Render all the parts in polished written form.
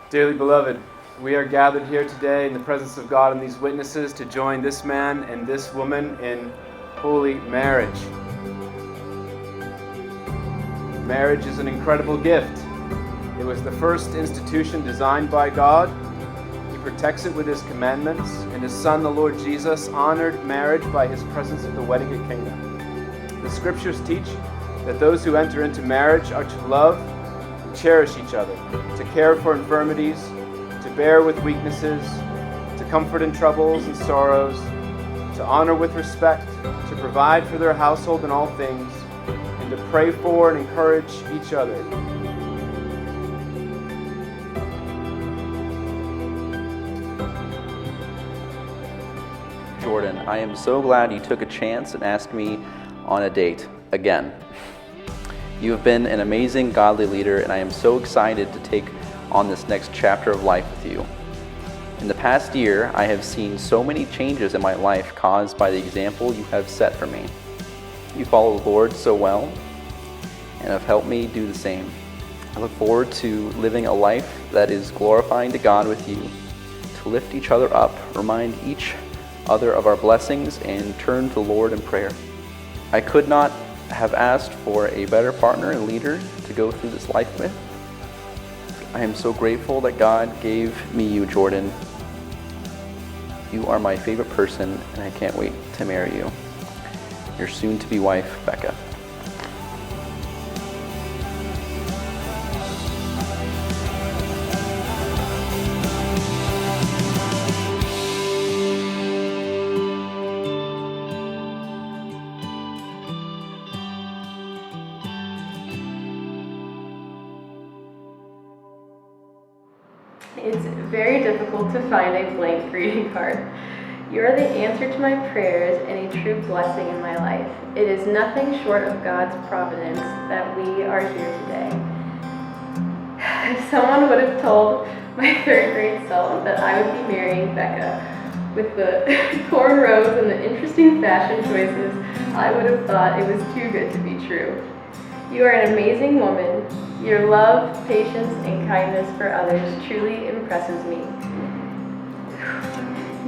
Dearly beloved, we are gathered here today in the presence of God and these witnesses to join this man and this woman in holy marriage. Marriage is an incredible gift. It was the first institution designed by God. He protects it with His commandments, and His Son, the Lord Jesus, honored marriage by His presence at the wedding at Cana. The Scriptures teach that those who enter into marriage are to love and cherish each other, to care for infirmities, to bear with weaknesses, to comfort in troubles and sorrows, to honor with respect, to provide for their household in all things, and to pray for and encourage each other. Jordan, I am so glad you took a chance and asked me on a date again. You have been an amazing godly leader, and I am so excited to take on this next chapter of life with you. In the past year, I have seen so many changes in my life caused by the example you have set for me. You follow the Lord so well and have helped me do the same. I look forward to living a life that is glorifying to God with you, to lift each other up, remind each other of our blessings, and turn to the Lord in prayer. I could not have asked for a better partner and leader to go through this life with. I am so grateful that God gave me you, Jordan. You are my favorite person, and I can't wait to marry you. Your soon-to-be wife, Becca. It's very difficult to find a blank greeting card. You are the answer to my prayers and a true blessing in my life. It is nothing short of God's providence that we are here today. If someone would have told my third grade self that I would be marrying Becca with the cornrows and the interesting fashion choices, I would have thought it was too good to be true. You are an amazing woman. Your love, patience, and kindness for others truly impresses me.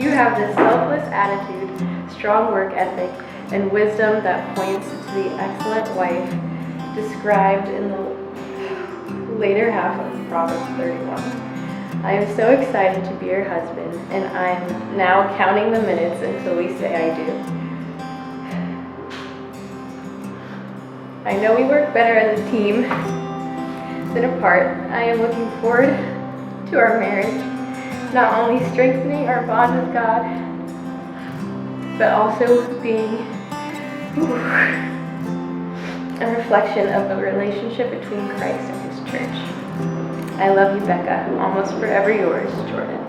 You have this selfless attitude, strong work ethic, and wisdom that points to the excellent wife described in the later half of Proverbs 31. I am so excited to be your husband, and I'm now counting the minutes until we say I do. I know we work better as a team than apart. I am looking forward to our marriage, not only strengthening our bond with God, but also being a reflection of the relationship between Christ and His church. I love you, Becca. Almost forever yours, Jordan.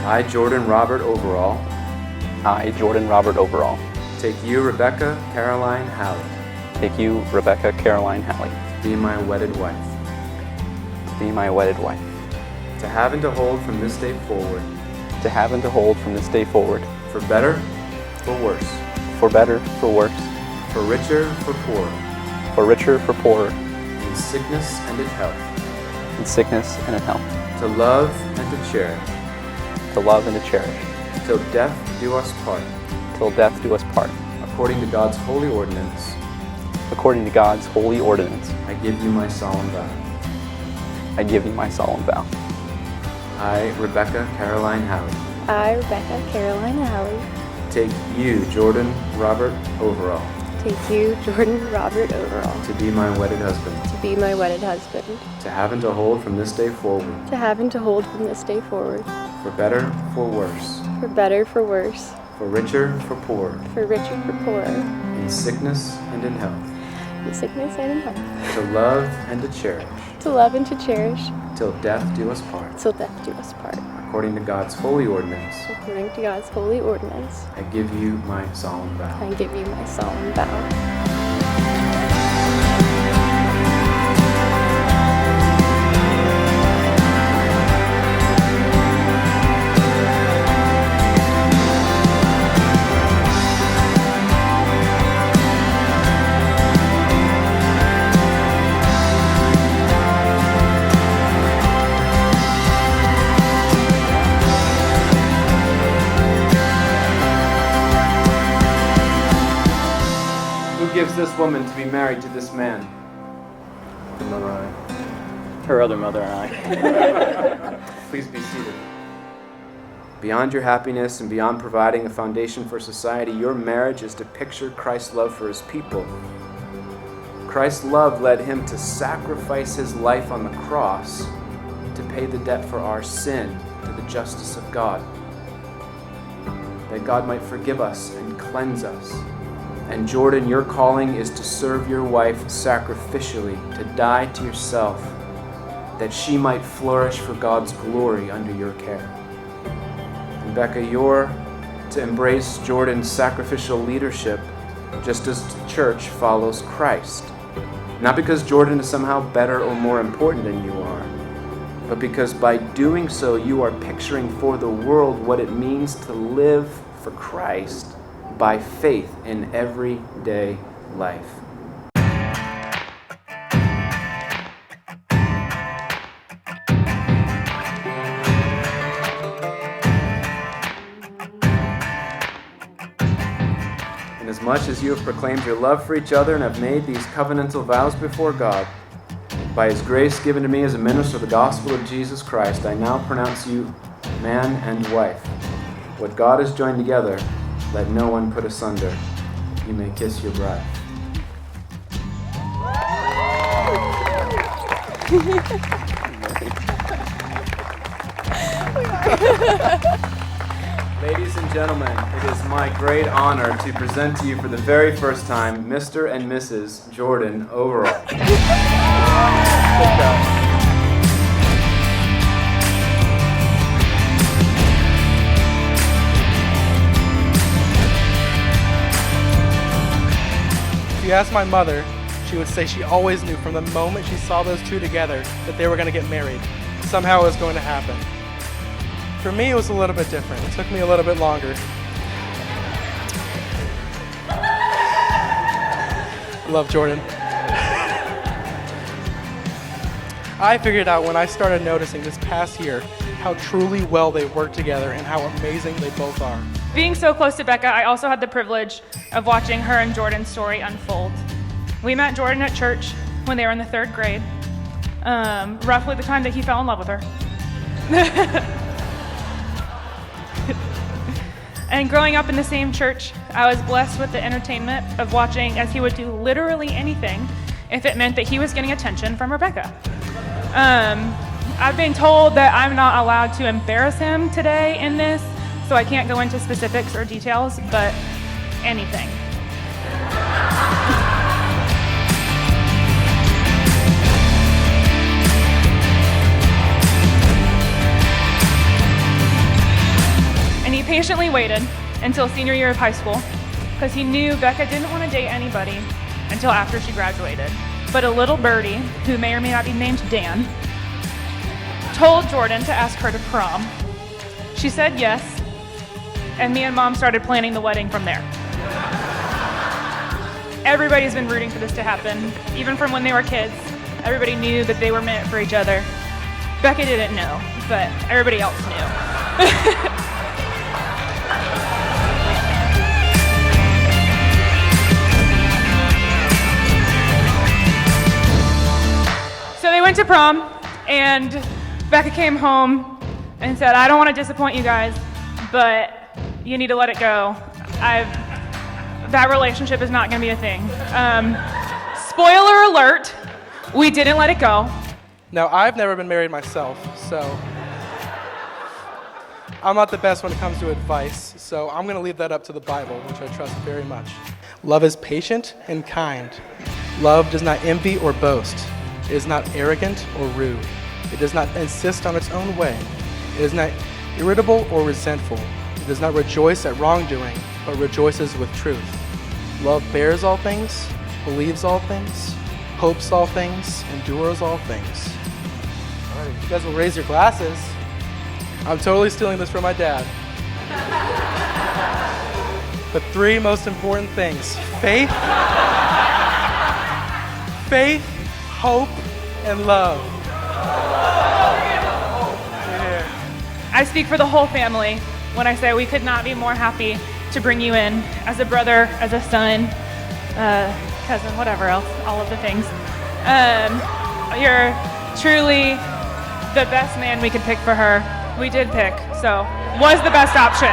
I, Jordan Robert Overall, I, Jordan Robert Overall, take you, Rebecca Caroline Halley, take you, Rebecca Caroline Halley, to be my wedded wife, to be my wedded wife, to have and to hold from this day forward, to have and to hold from this day forward, for better, for worse, for better, for worse, for richer, for poorer, for richer, for poorer, in sickness and in health, in sickness and in health, to love and to cherish, to love and to cherish, till death do us part, till death do us part, according to God's holy ordinance. According to God's holy ordinance, I give you my solemn vow. I give you my solemn vow. I, Rebecca Caroline Halley, I, Rebecca Caroline Halley, take you, Jordan Robert Overall, take you, Jordan Robert Overall, to be my wedded husband, to be my wedded husband, to have and to hold from this day forward, to have and to hold from this day forward, for better, for worse, for better, for worse, for richer, for poorer, for richer, for poorer, in sickness and in health, in sickness and in health, to love and to cherish, to love and to cherish, till death do us part, till death do us part. according to God's holy ordinance. According to God's holy ordinance, I give you my solemn vow. I give you my solemn vow. first woman to be married to this man? The mother and I. Her other mother and I. Please be seated. Beyond your happiness and beyond providing a foundation for society, your marriage is to picture Christ's love for his people. Christ's love led him to sacrifice his life on the cross to pay the debt for our sin to the justice of God, that God might forgive us and cleanse us. And Jordan, your calling is to serve your wife sacrificially, to die to yourself, that she might flourish for God's glory under your care. And Becca, you're to embrace Jordan's sacrificial leadership just as the church follows Christ. Not because Jordan is somehow better or more important than you are, but because by doing so you are picturing for the world what it means to live for Christ by faith in everyday life. Inasmuch as you have proclaimed your love for each other and have made these covenantal vows before God, by his grace given to me as a minister of the gospel of Jesus Christ, I now pronounce you man and wife. What God has joined together, let no one put asunder. You may kiss your bride. Ladies and gentlemen, it is my great honor to present to you for the very first time Mr. and Mrs. Jordan Overall. If you ask my mother, she would say she always knew from the moment she saw those two together that they were going to get married. Somehow it was going to happen. For me, it was a little bit different. It took me a little bit longer. Love Jordan. I figured out when I started noticing this past year how truly well they work together and how amazing they both are. Being so close to Becca, I also had the privilege of watching her and Jordan's story unfold. We met Jordan at church when they were in the 3rd grade, roughly the time that he fell in love with her. And growing up in the same church, I was blessed with the entertainment of watching as he would do literally anything if it meant that he was getting attention from Rebecca. I've been told that I'm not allowed to embarrass him today in this, so I can't go into specifics or details, but anything. And he patiently waited until senior year of high school because he knew Becca didn't want to date anybody until after she graduated. But a little birdie, who may or may not be named Dan, told Jordan to ask her to prom. She said yes, and me and Mom started planning the wedding from there. Everybody's been rooting for this to happen, even from when they were kids. Everybody knew that they were meant for each other. Becca didn't know, but everybody else knew. So they went to prom, and Becca came home and said, I don't want to disappoint you guys, but you need to let it go. That relationship is not going to be a thing. Spoiler alert, we didn't let it go. Now, I've never been married myself, so I'm not the best when it comes to advice, so I'm going to leave that up to the Bible, which I trust very much. Love is patient and kind. Love does not envy or boast. It is not arrogant or rude. It does not insist on its own way. It is not irritable or resentful. It does not rejoice at wrongdoing, but rejoices with truth. Love bears all things, believes all things, hopes all things, endures all things. All right, if you guys will raise your glasses. I'm totally stealing this from my dad. The 3 most important things: faith, hope, and love. I speak for the whole family when I say we could not be more happy to bring you in as a brother, as a son, cousin, whatever else, all of the things. You're truly the best man we could pick for her. We did pick, so was the best option.